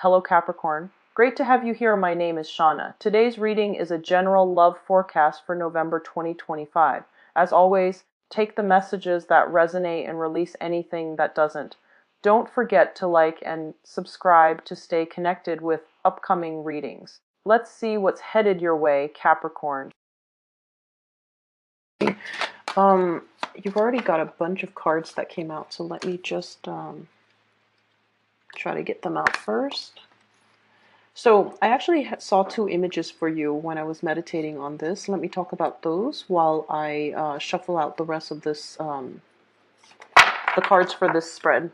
Hello Capricorn. Great to have you here. My name is Shauna. Today's reading is a general love forecast for November 2025. As always, take the messages that resonate and release anything that doesn't. Don't forget to like and subscribe to stay connected with upcoming readings. Let's see what's headed your way, Capricorn. You've already got a bunch of cards that came out, so let me just try to get them out first. So I actually saw two images for you when I was meditating on this. Let me talk about those while I shuffle out the rest of this, the cards for this spread.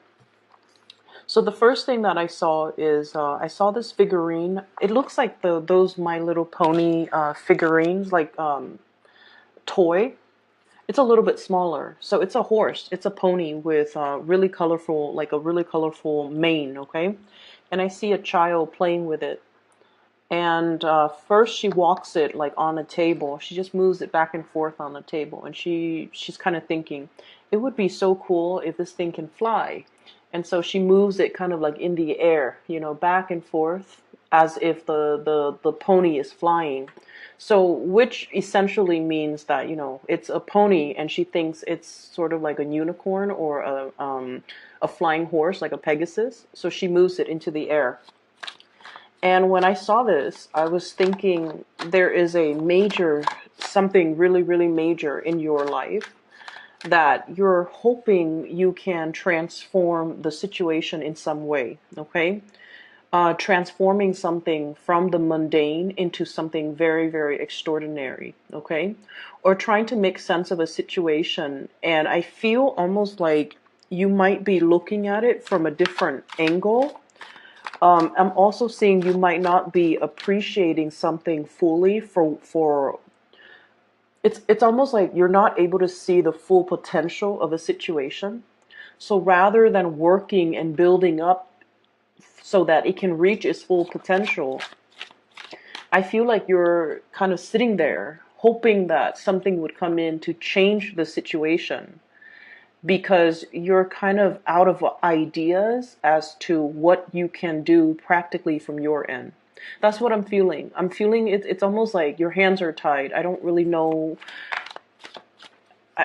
So the first thing that I saw is I saw this figurine. It looks like those My Little Pony figurines, like toy. It's a little bit smaller. So it's a horse. It's a pony with really colorful, like a really colorful mane, okay? And I see a child playing with it. And first she walks it like on a table. She just moves it back and forth on the table. And she's kind of thinking, it would be so cool if this thing can fly. And so she moves it kind of like in the air, you know, back and forth as if the pony is flying. So which essentially means that, you know, it's a pony and she thinks it's sort of like a unicorn or a flying horse, like a Pegasus. So she moves it into the air. And when I saw this, I was thinking there is a major, something really, really major in your life that you're hoping you can transform the situation in some way, okay? Transforming something from the mundane into something very, very extraordinary, okay? Or trying to make sense of a situation. And I feel almost like you might be looking at it from a different angle. I'm also seeing you might not be appreciating something fully for it's almost like you're not able to see the full potential of a situation. So rather than working and building up so that it can reach its full potential, I feel like you're kind of sitting there hoping that something would come in to change the situation because you're kind of out of ideas as to what you can do practically from your end. That's what I'm feeling. I'm feeling it's almost like your hands are tied. I don't really know.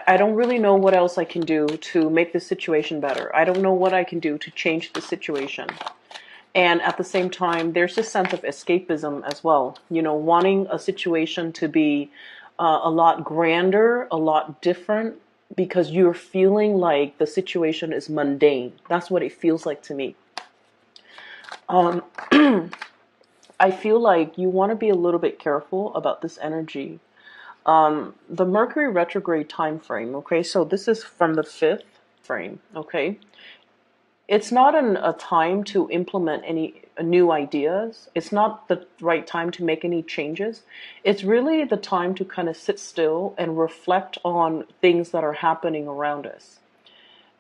I don't really know what else I can do to make this situation better. I don't know what I can do to change the situation. And at the same time, there's this sense of escapism as well. You know, wanting a situation to be a lot grander, a lot different, because you're feeling like the situation is mundane. That's what it feels like to me. I feel like you want to be a little bit careful about this energy. The Mercury retrograde time frame, okay, so this is from the 5th frame, okay? It's not a time to implement any new ideas. It's not the right time to make any changes. It's really the time to kind of sit still and reflect on things that are happening around us.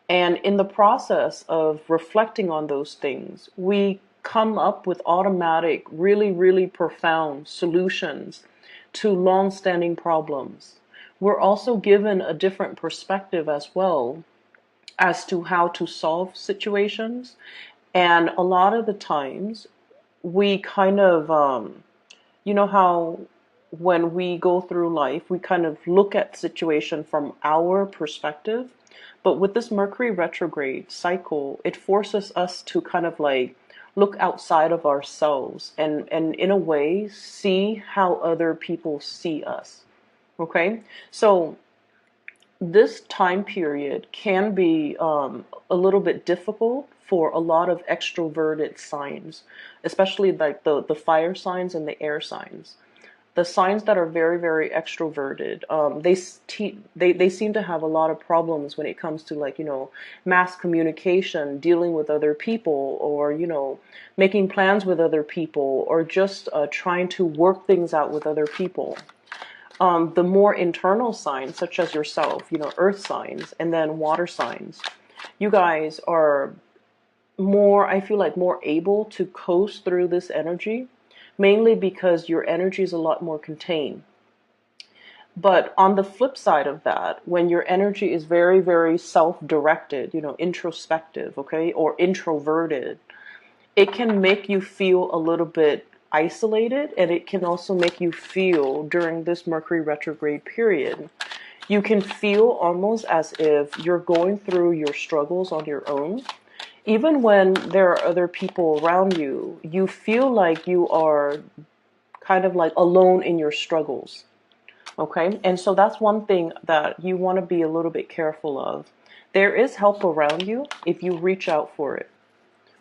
And in the process of reflecting on those things, we come up with automatic, really, really profound solutions to long-standing problems. We're also given a different perspective as well as to how to solve situations. And a lot of the times we kind of, you know how when we go through life, we kind of look at situation from our perspective. But with this Mercury retrograde cycle, it forces us to kind of like look outside of ourselves and in a way see how other people see us. Okay? So this time period can be a little bit difficult for a lot of extroverted signs, especially like the fire signs and the air signs. The signs that are very, very extroverted, they seem to have a lot of problems when it comes to, like, you know, mass communication, dealing with other people, or, you know, making plans with other people, or just trying to work things out with other people. The more internal signs, such as yourself, you know, earth signs, and then water signs, you guys are more, I feel like, more able to coast through this energy, mainly because your energy is a lot more contained. But on the flip side of that, when your energy is very, very self-directed, you know, introspective, okay, or introverted, it can make you feel a little bit isolated, and it can also make you feel during this Mercury retrograde period, you can feel almost as if you're going through your struggles on your own. Even when there are other people around you, you feel like you are kind of like alone in your struggles. Okay, and so that's one thing that you want to be a little bit careful of. There is help around you if you reach out for it,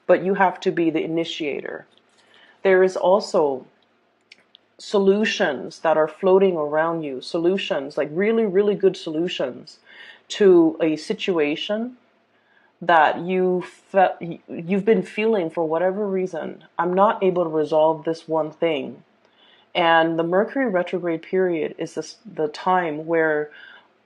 but you have to be the initiator. There is also solutions that are floating around you, solutions, like really, really good solutions to a situation that you've been feeling for whatever reason. I'm not able to resolve this one thing. And the Mercury retrograde period is the time where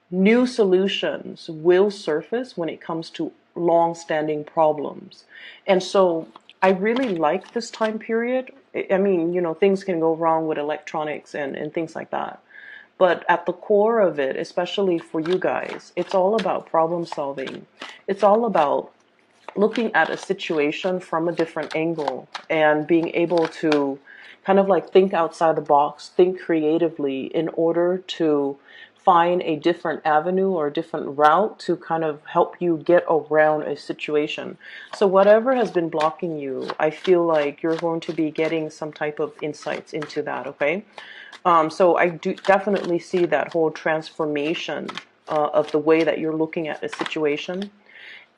new solutions will surface when it comes to long-standing problems. And so I really like this time period. I mean, things can go wrong with electronics and things like that. But at the core of it, especially for you guys, it's all about problem solving. It's all about looking at a situation from a different angle and being able to kind of like think outside the box, think creatively in order to find a different avenue or a different route to kind of help you get around a situation. So whatever has been blocking you, I feel like you're going to be getting some type of insights into that, okay? So I do definitely see that whole transformation of the way that you're looking at a situation.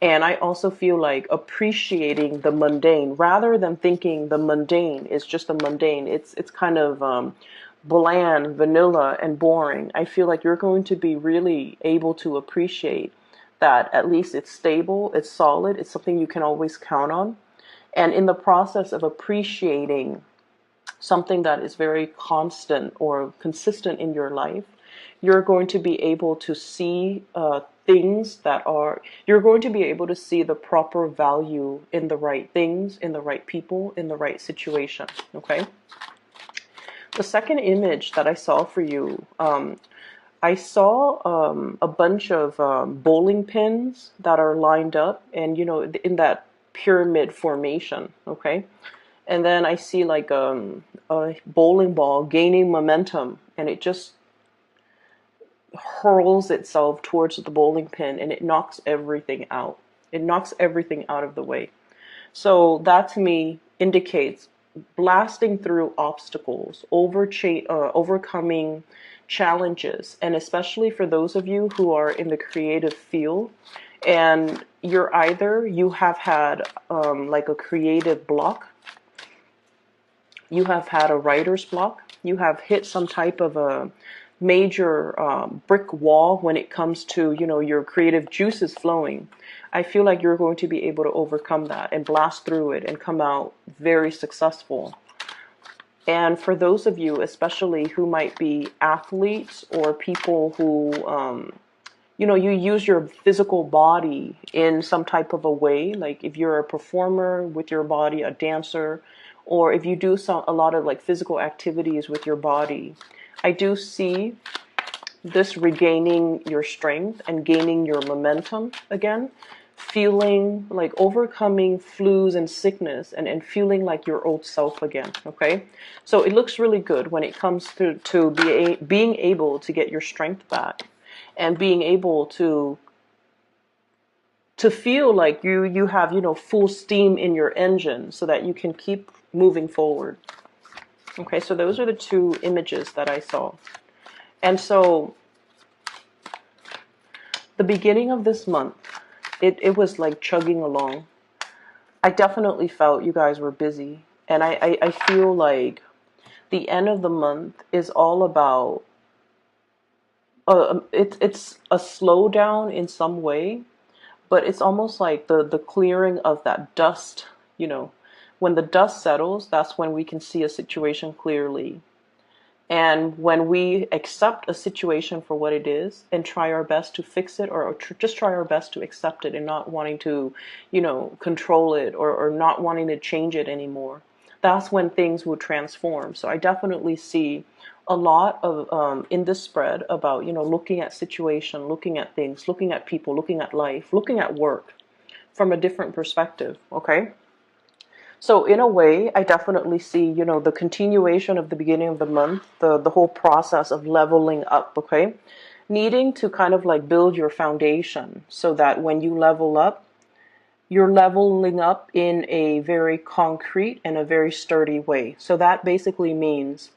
And I also feel like appreciating the mundane rather than thinking the mundane is just a mundane. It's kind of bland, vanilla, and boring. I feel like you're going to be really able to appreciate that at least it's stable, it's solid, it's something you can always count on. And in the process of appreciating something that is very constant or consistent in your life, you're going to be able to see things that are, you're going to be able to see the proper value in the right things, in the right people, in the right situation, okay? The second image that I saw for you, I saw a bunch of bowling pins that are lined up and, in that pyramid formation, okay? And then I see like a bowling ball gaining momentum, and it just hurls itself towards the bowling pin, and it knocks everything out. It knocks everything out of the way. So that to me indicates blasting through obstacles, overcoming challenges, and especially for those of you who are in the creative field, and you have had like a creative block, you have had a writer's block, you have hit some type of a major brick wall when it comes to, your creative juices flowing. I feel like you're going to be able to overcome that and blast through it and come out very successful. And for those of you, especially who might be athletes or people who, you use your physical body in some type of a way, like if you're a performer with your body, a dancer, or if you do a lot of like physical activities with your body, I do see this regaining your strength and gaining your momentum again, feeling like overcoming flus and sickness and feeling like your old self again, okay? So it looks really good when it comes to being able to get your strength back and being able to feel like you have, full steam in your engine so that you can keep moving forward. Okay, so those are the two images that I saw. And so the beginning of this month, it was like chugging along. I definitely felt you guys were busy. And I feel like the end of the month is all about, it's a slowdown in some way, but it's almost like the clearing of that dust, when the dust settles, that's when we can see a situation clearly. And when we accept a situation for what it is and try our best to fix it, or just try our best to accept it and not wanting to, control it, or not wanting to change it anymore, that's when things will transform. So I definitely see a lot of in this spread about, looking at situation, looking at things, looking at people, looking at life, looking at work from a different perspective, okay? So in a way, I definitely see, the continuation of the beginning of the month, the whole process of leveling up, okay? Needing to kind of like build your foundation so that when you level up, you're leveling up in a very concrete and a very sturdy way. So that basically means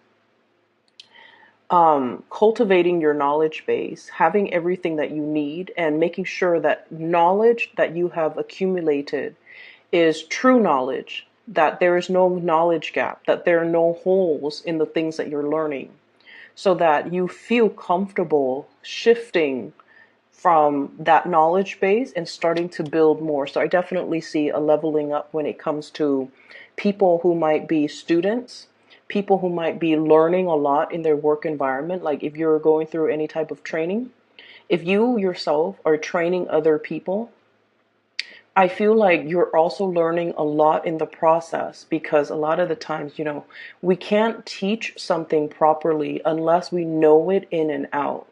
cultivating your knowledge base, having everything that you need, and making sure that knowledge that you have accumulated is true knowledge, that there is no knowledge gap, that there are no holes in the things that you're learning, so that you feel comfortable shifting from that knowledge base and starting to build more. So I definitely see a leveling up when it comes to people who might be students, people who might be learning a lot in their work environment. Like if you're going through any type of training, if you yourself are training other people, I feel like you're also learning a lot in the process, because a lot of the times, we can't teach something properly unless we know it in and out.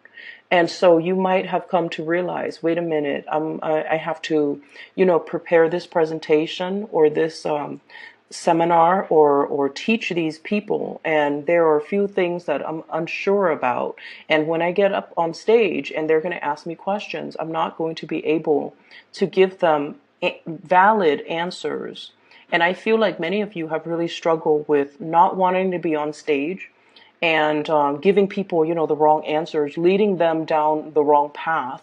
And so you might have come to realize, wait a minute, I have to, prepare this presentation or this seminar or teach these people, and there are a few things that I'm unsure about. And when I get up on stage and they're going to ask me questions, I'm not going to be able to give them valid answers. And I feel like many of you have really struggled with not wanting to be on stage and giving people, the wrong answers, leading them down the wrong path,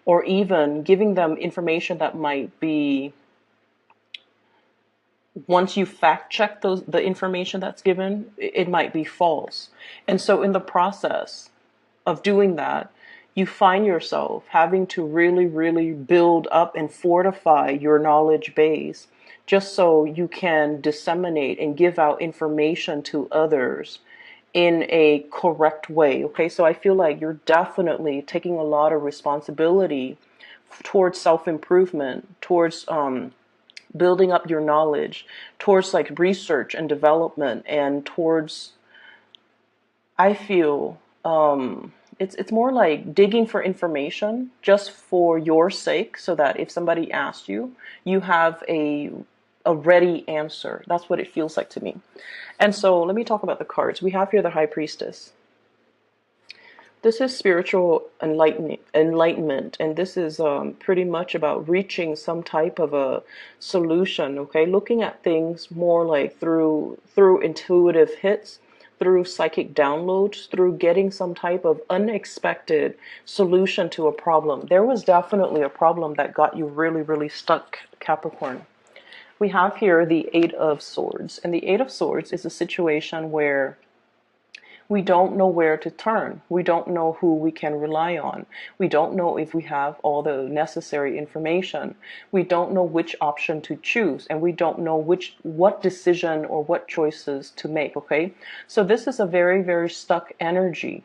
or even giving them information that might be, once you fact check the information that's given, it might be false. And so in the process of doing that, you find yourself having to really, really build up and fortify your knowledge base just so you can disseminate and give out information to others in a correct way. Okay, so I feel like you're definitely taking a lot of responsibility towards self-improvement, towards building up your knowledge, towards like research and development, and towards, I feel, it's more like digging for information just for your sake, so that if somebody asks you, you have a ready answer. That's what it feels like to me. And so let me talk about the cards. We have here the High Priestess. This is spiritual enlightenment, and this is pretty much about reaching some type of a solution. Okay, looking at things more like through intuitive hits, through psychic downloads, through getting some type of unexpected solution to a problem. There was definitely a problem that got you really, really stuck, Capricorn. We have here the Eight of Swords, and the Eight of Swords is a situation where we don't know where to turn. We don't know who we can rely on. We don't know if we have all the necessary information. We don't know which option to choose, and we don't know what decision or what choices to make, okay? So this is a very, very stuck energy.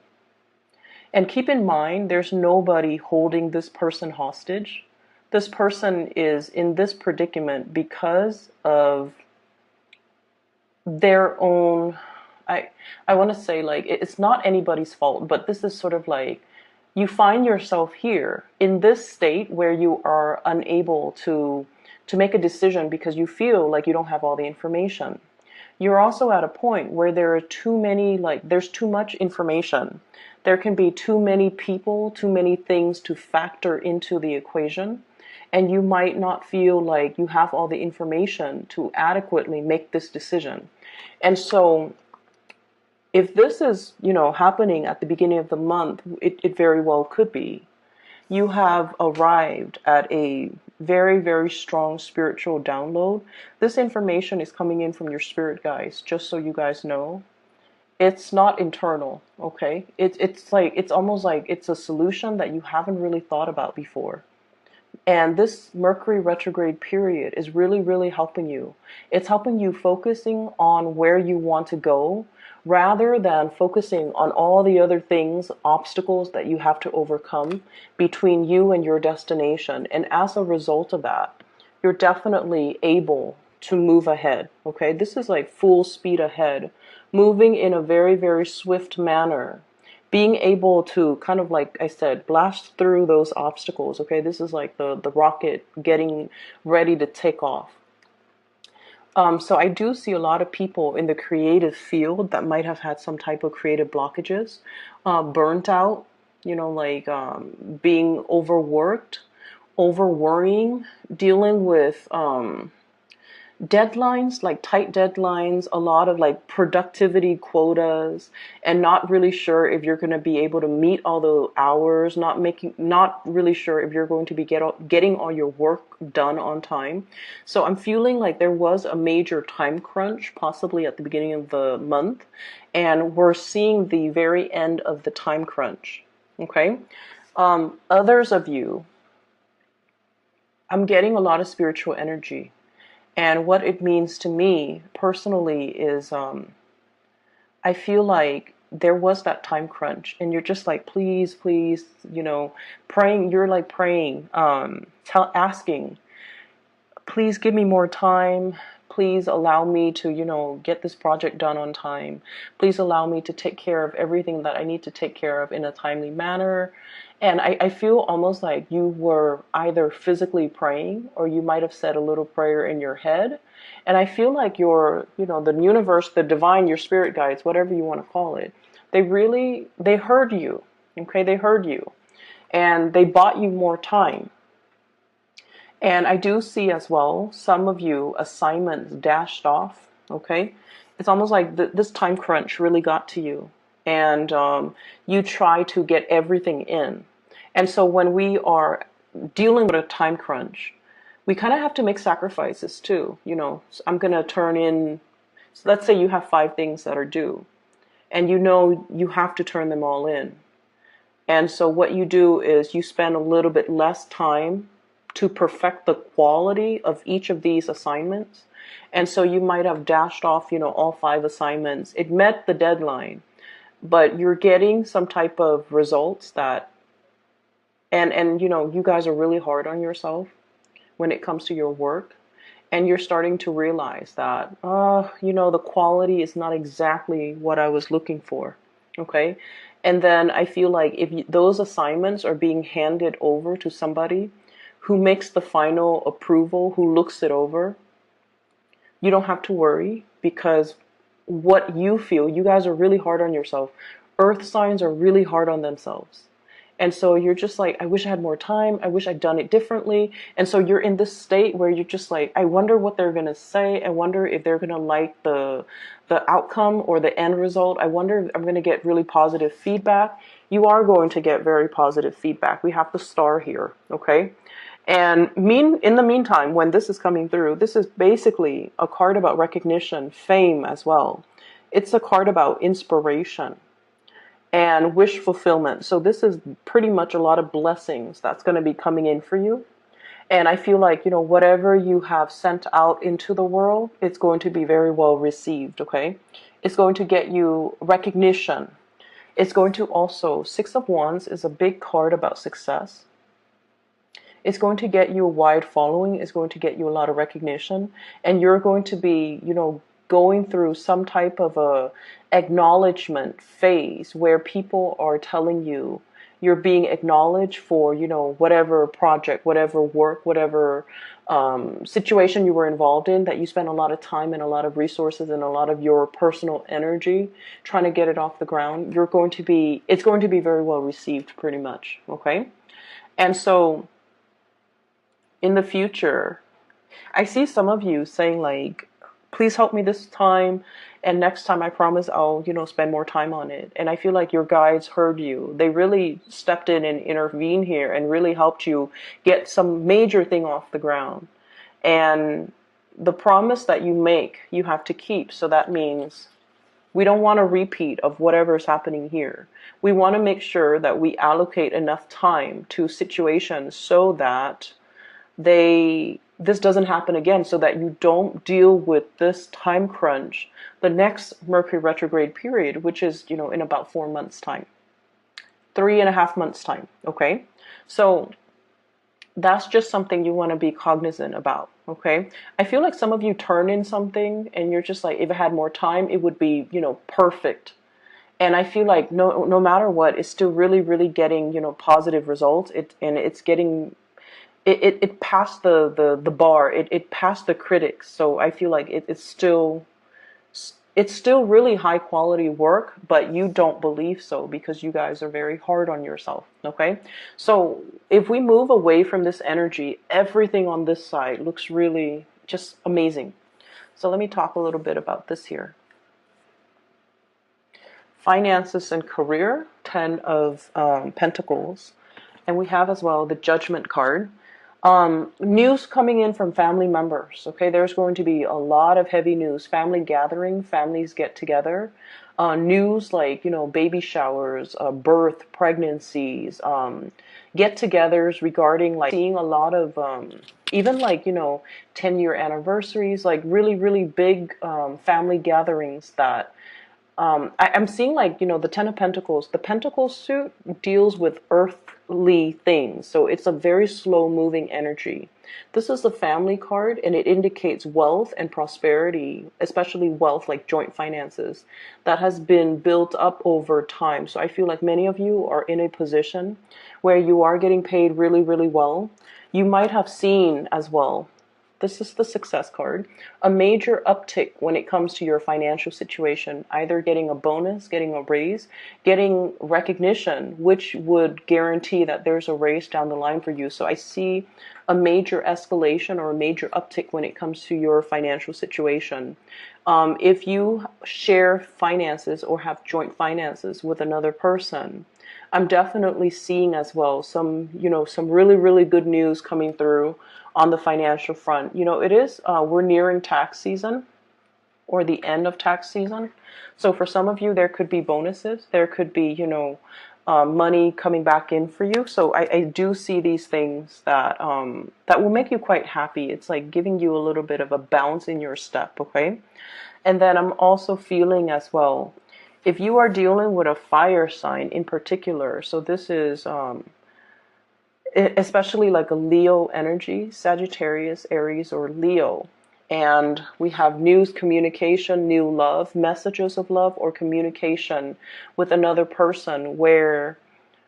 And keep in mind, there's nobody holding this person hostage. This person is in this predicament because of their own, I want to say, like, it's not anybody's fault, but this is sort of like, you find yourself here in this state where you are unable to make a decision because you feel like you don't have all the information. You're also at a point where there are too many, like, there's too much information. There can be too many people, too many things to factor into the equation, and you might not feel like you have all the information to adequately make this decision. And so if this is, happening at the beginning of the month, it very well could be. You have arrived at a very, very strong spiritual download. This information is coming in from your spirit guides, just so you guys know. It's not internal, okay? It's almost like it's a solution that you haven't really thought about before. And this Mercury retrograde period is really, really helping you. It's helping you focusing on where you want to go, rather than focusing on all the other things, obstacles that you have to overcome between you and your destination. And as a result of that, you're definitely able to move ahead, okay? This is like full speed ahead, moving in a very, very swift manner, being able to kind of, like I said, blast through those obstacles, okay? This is like the rocket getting ready to take off. So I do see a lot of people in the creative field that might have had some type of creative blockages, burnt out, like being overworked, over worrying, dealing with deadlines, like tight deadlines, a lot of like productivity quotas, and not really sure if you're going to be able to meet all the hours, not really sure if you're going to be getting all your work done on time. So I'm feeling like there was a major time crunch, possibly at the beginning of the month, and we're seeing the very end of the time crunch. Okay. Others of you, I'm getting a lot of spiritual energy. And what it means to me personally is I feel like there was that time crunch, and you're just like, please, please, praying. You're like praying, asking, please give me more time. Please allow me to, get this project done on time. Please allow me to take care of everything that I need to take care of in a timely manner. And I feel almost like you were either physically praying or you might have said a little prayer in your head. And I feel like the universe, the divine, your spirit guides, whatever you want to call it, they heard you. Okay, they heard you. And they bought you more time. And I do see as well some of you assignments dashed off. Okay, it's almost like this time crunch really got to you, and you try to get everything in. And so when we are dealing with a time crunch, we kind of have to make sacrifices too. So I'm gonna turn in. So let's say you have 5 things that are due, and you have to turn them all in. And so what you do is you spend a little bit less time to perfect the quality of each of these assignments. And so you might have dashed off, all 5 assignments. It met the deadline, but you're getting some type of results that, and you guys are really hard on yourself when it comes to your work. And you're starting to realize that, the quality is not exactly what I was looking for. Okay. And then I feel like if those assignments are being handed over to somebody who makes the final approval, who looks it over, you don't have to worry, because what you feel, you guys are really hard on yourself. Earth signs are really hard on themselves. And so you're just like, I wish I had more time. I wish I'd done it differently. And so you're in this state where you're just like, I wonder what they're going to say. I wonder if they're going to like the outcome or the end result. I wonder if I'm going to get really positive feedback. You are going to get very positive feedback. We have the star here, okay? And in the meantime, when this is coming through, this is basically a card about recognition, fame as well. It's a card about inspiration and wish fulfillment. So this is pretty much a lot of blessings that's going to be coming in for you. And I feel like, whatever you have sent out into the world, it's going to be very well received, okay? It's going to get you recognition. It's going to also, 6 of Wands is a big card about success. It's going to get you a wide following. It's going to get you a lot of recognition. And you're going to be, going through some type of a acknowledgement phase where people are telling you you're being acknowledged for, whatever project, whatever work, whatever situation you were involved in, that you spent a lot of time and a lot of resources and a lot of your personal energy trying to get it off the ground. It's going to be very well received, pretty much. Okay. And so in the future, I see some of you saying like, please help me this time, and next time I promise I'll, spend more time on it. And I feel like your guides heard you. They really stepped in and intervened here and really helped you get some major thing off the ground. And the promise that you make, you have to keep. So that means we don't want a repeat of whatever's happening here. We want to make sure that we allocate enough time to situations so that this doesn't happen again, so that you don't deal with this time crunch the next Mercury retrograde period, which is, in about 4 months time, 3.5 months time. Okay. So that's just something you want to be cognizant about. Okay. I feel like some of you turn in something and you're just like, if I had more time, it would be, perfect. And I feel like no matter what, it's still really, really getting, positive results. It's getting it passed the bar. It passed the critics. So I feel like it's still really high quality work, but you don't believe so because you guys are very hard on yourself. Okay. So if we move away from this energy, everything on this side looks really just amazing. So let me talk a little bit about this here. Finances and career, 10 of Pentacles. And we have as well the Judgment card. News coming in from family members. Okay, there's going to be a lot of heavy news. Family gathering, families get together. News like, baby showers, birth, pregnancies, get-togethers regarding like seeing a lot of even like 10-year anniversaries, like really really big family gatherings that I'm seeing like, the Ten of Pentacles. The Pentacle suit deals with earthly things. So it's a very slow moving energy. This is the family card and it indicates wealth and prosperity, especially wealth like joint finances that has been built up over time. So I feel like many of you are in a position where you are getting paid really, really well. You might have seen as well, this is the success card, a major uptick when it comes to your financial situation, either getting a bonus, getting a raise, getting recognition, which would guarantee that there's a raise down the line for you. So I see a major escalation or a major uptick when it comes to your financial situation. If you share finances or have joint finances with another person, I'm definitely seeing as well some really, really good news coming through on the financial front. We're nearing tax season or the end of tax season. So for some of you, there could be bonuses. There could be, money coming back in for you. So I do see these things that that will make you quite happy. It's like giving you a little bit of a bounce in your step, okay? And then I'm also feeling as well, if you are dealing with a fire sign in particular, so this is especially like a Leo energy, Sagittarius, Aries, or Leo. And we have news, communication, new love, messages of love, or communication with another person where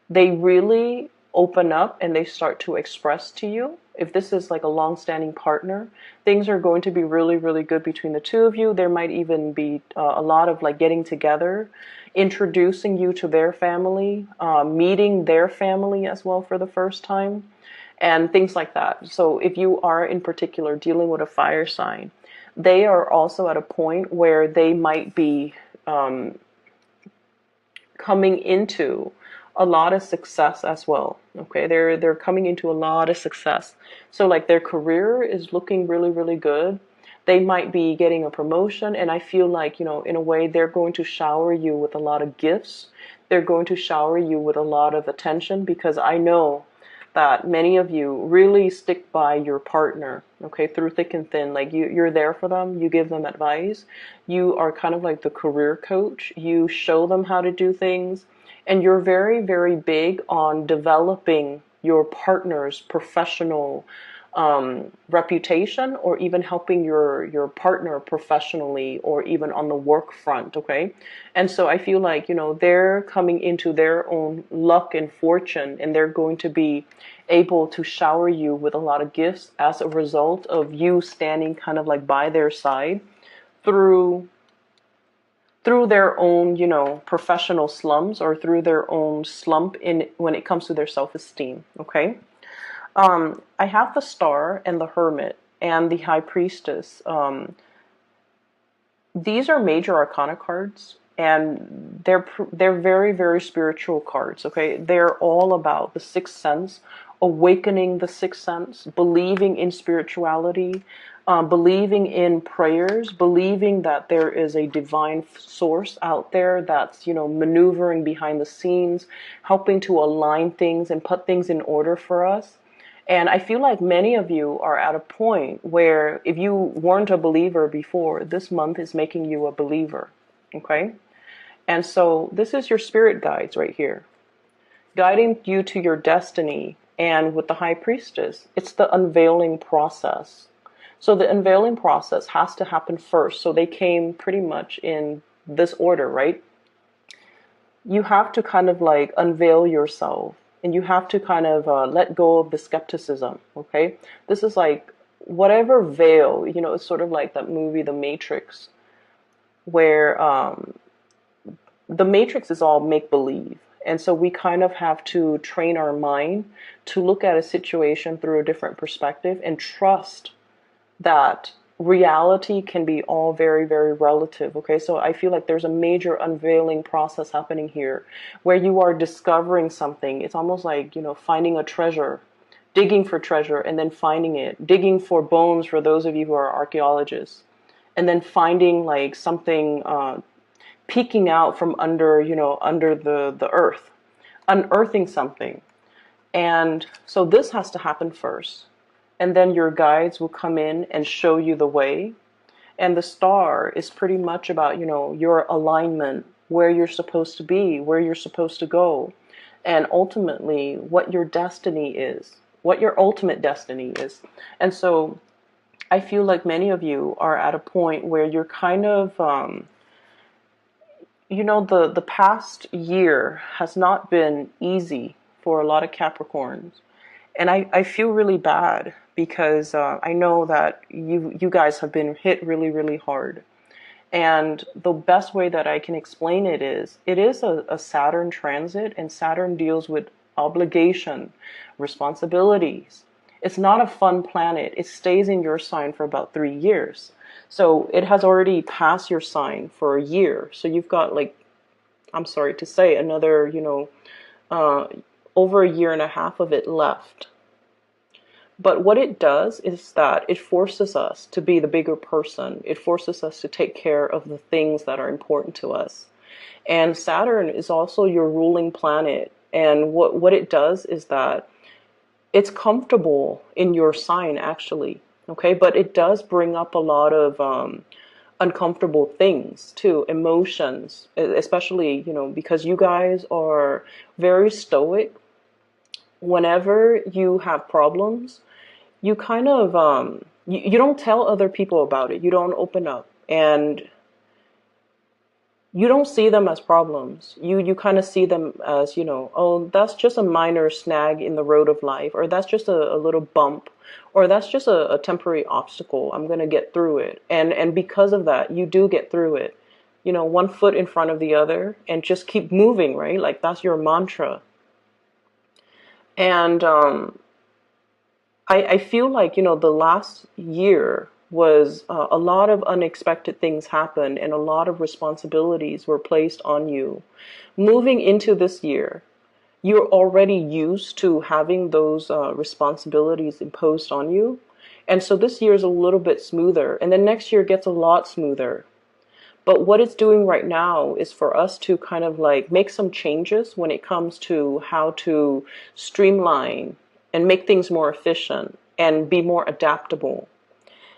they really open up and they start to express to you. If this is like a long-standing partner, things are going to be really, really good between the two of you. There might even be a lot of like getting together, introducing you to their family, meeting their family as well for the first time, and things like that. So if you are in particular dealing with a fire sign, they are also at a point where they might be coming into a lot of success as well. Okay, they're coming into a lot of success. So like their career is looking really, really good. They might be getting a promotion, and I feel like, in a way, they're going to shower you with a lot of gifts. They're going to shower you with a lot of attention, because I know that many of you really stick by your partner, okay, through thick and thin. Like you're there for them, you give them advice, you are kind of like the career coach, you show them how to do things, and you're very, very big on developing your partner's professional reputation, or even helping your partner professionally, or even on the work front, okay? And so I feel like, they're coming into their own luck and fortune, and they're going to be able to shower you with a lot of gifts as a result of you standing kind of like by their side through their own, professional slumps, or through their own slump in when it comes to their self-esteem, okay? I have the Star and the Hermit and the High Priestess. These are major arcana cards, and they're very, very spiritual cards, okay? They're all about the sixth sense, awakening the sixth sense, believing in spirituality, believing in prayers, believing that there is a divine source out there that's, maneuvering behind the scenes, helping to align things and put things in order for us. And I feel like many of you are at a point where if you weren't a believer before, this month is making you a believer, okay? And so this is your spirit guides right here, guiding you to your destiny. And with the High Priestess, it's the unveiling process. So the unveiling process has to happen first. So they came pretty much in this order, right? You have to kind of like unveil yourself and you have to kind of let go of the skepticism. Okay, this is like whatever veil, it's sort of like that movie The Matrix, where the Matrix is all make believe. And so we kind of have to train our mind to look at a situation through a different perspective and trust that reality can be all very, very relative. Okay, so I feel like there's a major unveiling process happening here where you are discovering something. It's almost like, finding a treasure, digging for treasure and then finding it, digging for bones for those of you who are archaeologists, and then finding like something peeking out from under, under the earth, unearthing something. And so this has to happen first. And then your guides will come in and show you the way. And the star is pretty much about, your alignment, where you're supposed to be, where you're supposed to go, and ultimately what your destiny is, what your ultimate destiny is. And so I feel like many of you are at a point where you're kind of, the past year has not been easy for a lot of Capricorns. And I feel really bad because I know that you guys have been hit really, really hard. And the best way that I can explain it is a Saturn transit, and Saturn deals with obligation, responsibilities. It's not a fun planet. It stays in your sign for about 3 years. So it has already passed your sign for a year. So you've got, like, I'm sorry to say, another, over a year and a half of it left. But what it does is that it forces us to be the bigger person. It forces us to take care of the things that are important to us. And Saturn is also your ruling planet. And what it does is that it's comfortable in your sign, actually. Okay, but it does bring up a lot of uncomfortable things too, emotions, especially, because you guys are very stoic. Whenever you have problems, you kind of you don't tell other people about it. You don't open up, and you don't see them as problems. You kind of see them as, oh, that's just a minor snag in the road of life, or that's just a little bump, or that's just a temporary obstacle. I'm going to get through it. And because of that, you do get through it. One foot in front of the other and just keep moving, right? Like that's your mantra. And I feel like, the last year was a lot of unexpected things happened and a lot of responsibilities were placed on you. Moving into this year, you're already used to having those responsibilities imposed on you. And so this year is a little bit smoother. And then next year gets a lot smoother. But what it's doing right now is for us to kind of like make some changes when it comes to how to streamline and make things more efficient and be more adaptable.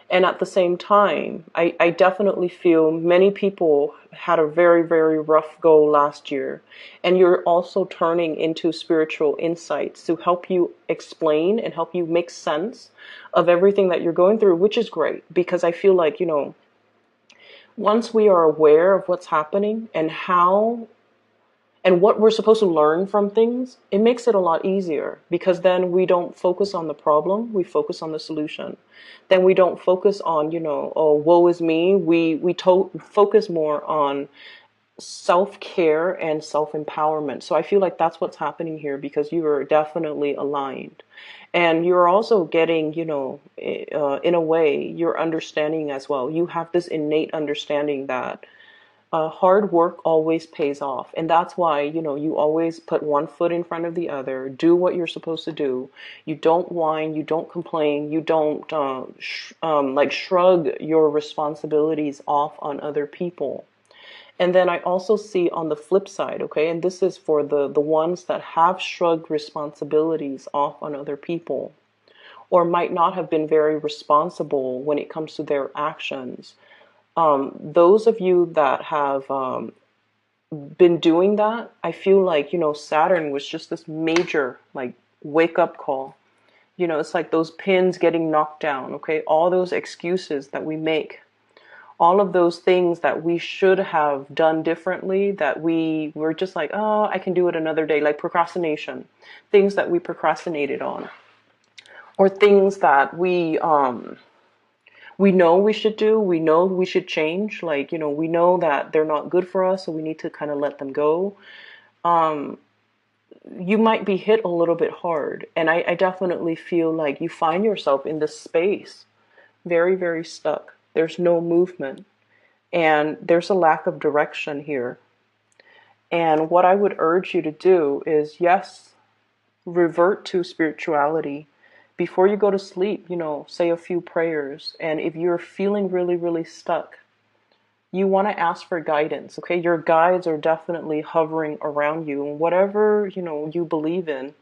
And at the same time, I definitely feel many people had a very, very rough go last year. And you're also turning into spiritual insights to help you explain and help you make sense of everything that you're going through, which is great. Because I feel like, once we are aware of what's happening and how and what we're supposed to learn from things, it makes it a lot easier, because then we don't focus on the problem, we focus on the solution. Then we don't focus on, oh, woe is me. We focus more on self-care and self-empowerment. So I feel like that's what's happening here, because you are definitely aligned. And you're also getting, in a way, you're understanding as well. You have this innate understanding that hard work always pays off. And that's why, you always put one foot in front of the other, do what you're supposed to do. You don't whine, you don't complain, you don't shrug your responsibilities off on other people. And then I also see on the flip side, okay, and this is for the ones that have shrugged responsibilities off on other people, or might not have been very responsible when it comes to their actions. Those of you that have been doing that, I feel like, Saturn was just this major, like, wake up call. It's like those pins getting knocked down, okay? All those excuses that we make all of those things that we should have done differently, that we were just like, oh, I can do it another day, like procrastination, things that we procrastinated on, or things that we know we should do, we know we should change, like, we know that they're not good for us, so we need to kind of let them go. You might be hit a little bit hard, and I definitely feel like you find yourself in this space very, very stuck. There's no movement, and there's a lack of direction here. And what I would urge you to do is, yes, revert to spirituality. Before you go to sleep, say a few prayers. And if you're feeling really, really stuck, you want to ask for guidance, okay? Your guides are definitely hovering around you. And whatever, you believe in,